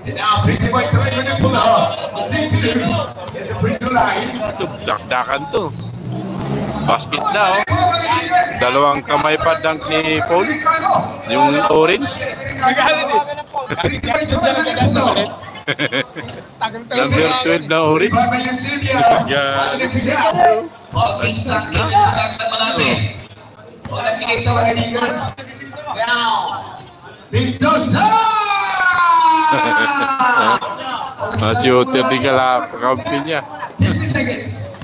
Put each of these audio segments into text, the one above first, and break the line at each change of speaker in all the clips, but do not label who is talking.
And now, Pretty Boy trying to pull out. In the free throw line.
Ito, dakdakan to. Basket na, oh. Dalawang kamay pa dunk ni Paul. Yung orange. Number 12 na orange. Yan. Shooter din ka kampi niya.
50 seconds.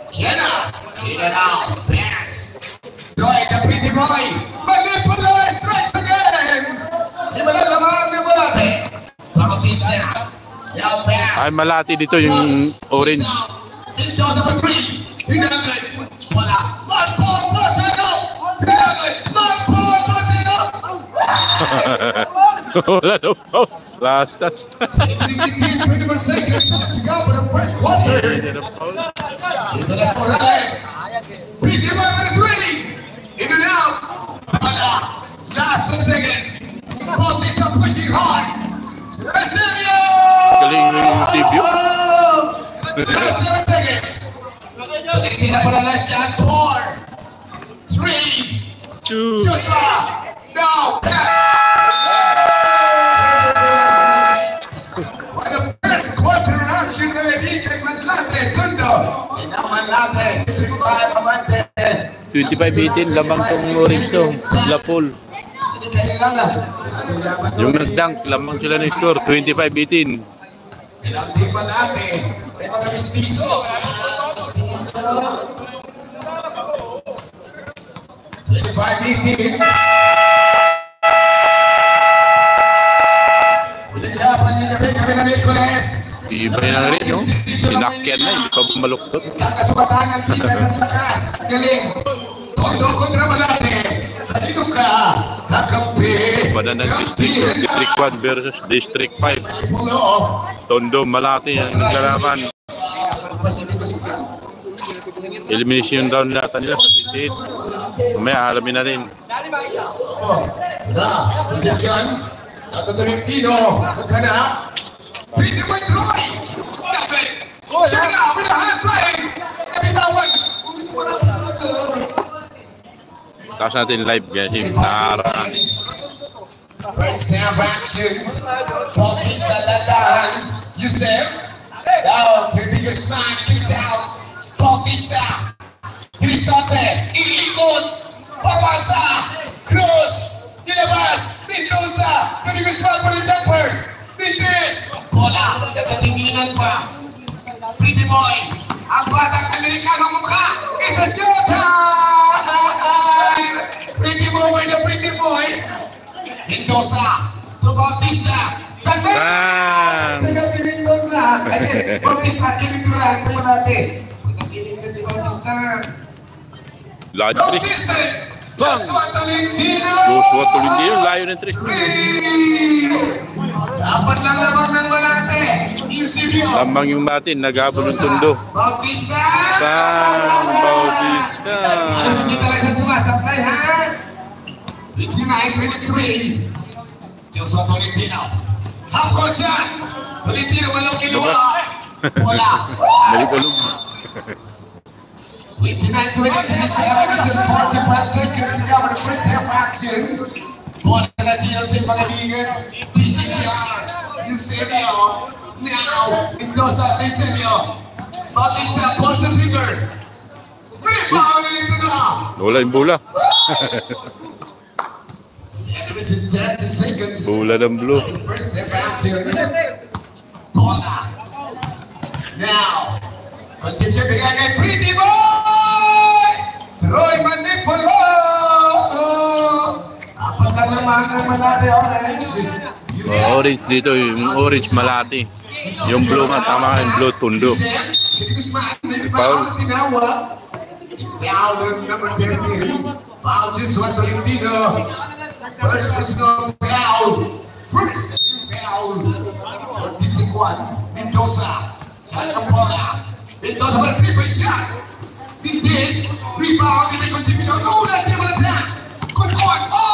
Kena now, pass. Troy, the Pretty Boy. Manipulate, strikes again. Gimana lamaan ni Malati? Bautista. Now pass.
Ay, Malati dito yung orange.
Dito sa three. Hinagay. Wala. Marpon, Marcelo. Hinagay. Marpon, Marcelo.
Wala daw. Last touch.
21 seconds to go for the first quarter. Into the Morales. Pretty Boy for the three. In and out. Last 2 seconds. Bautista pushing hard. Eusebio.
Galing yung Eusebio.
Last 7 seconds. Tulitin na pala na shot. 4, 3,
2.
Joshua. Now, for the first quarter action ng Enrique Manlate, Tundo. And now Manlate, District 5, Amante.
25-18, lamang tong orange to. Lapol. Yung nag-dunk, lamang sila ng score. 25-18.
And ang team Manlate, may mga mistiso. Mistiso. 25-18. Pinaglaban niya rin kami na Nicolas.
Iba na rin, no? Sinakyan na, hindi pa bumaluktot.
Kakasubatan ng tigas at lakas. Galing. Tondo kontra Malate. Kanino ka? Kakampi.
Pada ng District 1 versus District 5. Tondo, Malate ang naglalaban. Elimination round natin nila sa 58. Mamaya, alamin natin.
Position. Tato Tolentino. Magkana. Pretty Boy Troy. Siya na. Pinahan play. Kapitawan.
Tapos natin live guys. Naharaan.
First half action. Bautista Dandan. Yusef. Now, the biggest man kicks out. Bautista. Cristote. Iikot. Papasa. Cruz. Nilabas. Mendoza. The biggest man for the jumper. Mendes. Bola. Nakatinginan pa. Pretty Boy. Ang batang Amerikano mukha. It's a showtime. Pretty Boy the Pretty Boy. Mendoza. To Bautista.
Bang!
Teka si Mendoza. Kasi Bautista kinituran. Kung natin. Pagkakinig ka si Bautista.
Large
No
trick.
distance.
Bang!
Joshua Tolentino.
Joshua Tolentino, layo ng 3 minutes.
Dapat lang lamang ng Malate. Eusebio.
Lamang yung Matin, naghabol ng Tondo.
Bautista.
Bang! Bautista.
Alas hindi talaga sa sumasablay, ha? 29-23. Joshua Tolentino. Half court shot. Tolentino malong iluwa. Bola.
Malikalog.
29-23, 7 minutes and 45 seconds to go in the first half action. Bola na si Jose Palabigan. PCCR. Eusebio. Now, Mendoza, Eusebio. Bautista, post the trigger. Rebound into the.
Wala yung bola.
7 minutes and 30 seconds.
Bola ng blue.
First step action. Bola. Now, position bigyan kay Pretty Boy! Troy Manipolo! Apat lang naman ang Malate Orange.
Orange dito, yung orange Malati. Yung blue nga, tama yung blue Tondo.
Foul. Foul number 13. Foul Joshua Tolentino. First personal foul. First foul. District 1. Mendoza. Shot ng bola. Mendoza for a 3-point shot. Mendes. Rebound. May contribution. Oh, that's the attack. Good court. Oh!